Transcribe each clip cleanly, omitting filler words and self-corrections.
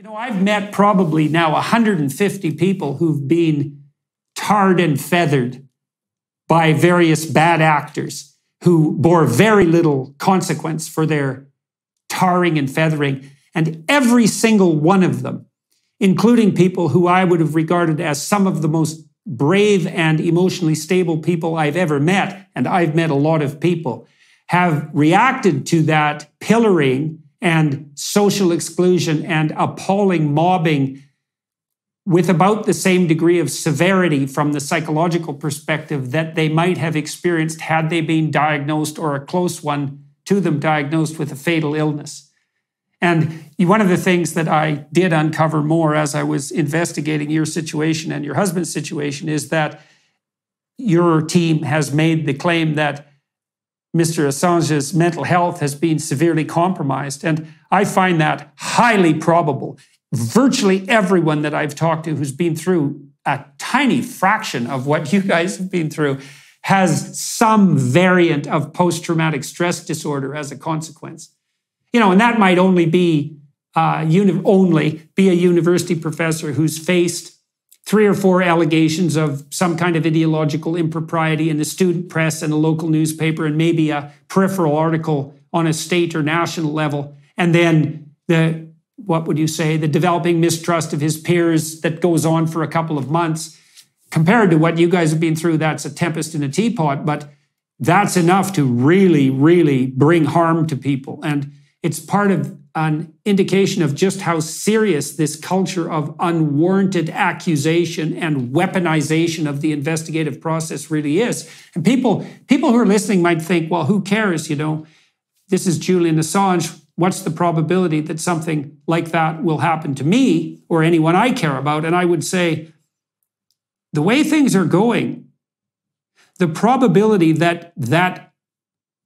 You know, I've met probably now 150 people who've been tarred and feathered by various bad actors who bore very little consequence for their tarring and feathering. And every single one of them, including people who I would have regarded as some of the most brave and emotionally stable people I've ever met, and I've met a lot of people, have reacted to that pillaring and social exclusion and appalling mobbing with about the same degree of severity from the psychological perspective that they might have experienced had they been diagnosed, or a close one to them diagnosed, with a fatal illness. And one of the things that I did uncover more as I was investigating your situation and your husband's situation is that your team has made the claim that Mr. Assange's mental health has been severely compromised. And I find that highly probable. Virtually everyone that I've talked to who's been through a tiny fraction of what you guys have been through has some variant of post-traumatic stress disorder as a consequence. You know, and that might only be a university professor who's faced 3 or 4 allegations of some kind of ideological impropriety in the student press and a local newspaper, and maybe a peripheral article on a state or national level. And then the developing mistrust of his peers that goes on for a couple of months. Compared to what you guys have been through, that's a tempest in a teapot, but that's enough to really, really bring harm to people. And it's part of an indication of just how serious this culture of unwarranted accusation and weaponization of the investigative process really is. And people who are listening might think, well, who cares? You know, this is Julian Assange. What's the probability that something like that will happen to me or anyone I care about? And I would say, the way things are going, the probability that that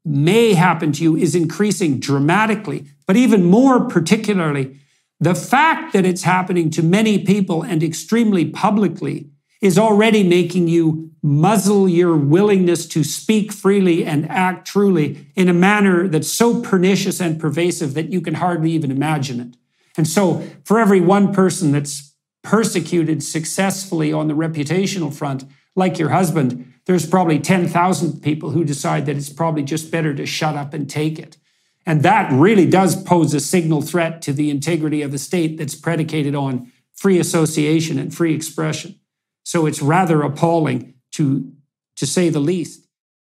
may happen to you is increasing dramatically. But even more particularly, the fact that it's happening to many people and extremely publicly is already making you muzzle your willingness to speak freely and act truly in a manner that's so pernicious and pervasive that you can hardly even imagine it. And so for every one person that's persecuted successfully on the reputational front, like your husband, there's probably 10,000 people who decide that it's probably just better to shut up and take it. And that really does pose a signal threat to the integrity of a state that's predicated on free association and free expression. So it's rather appalling, to say the least.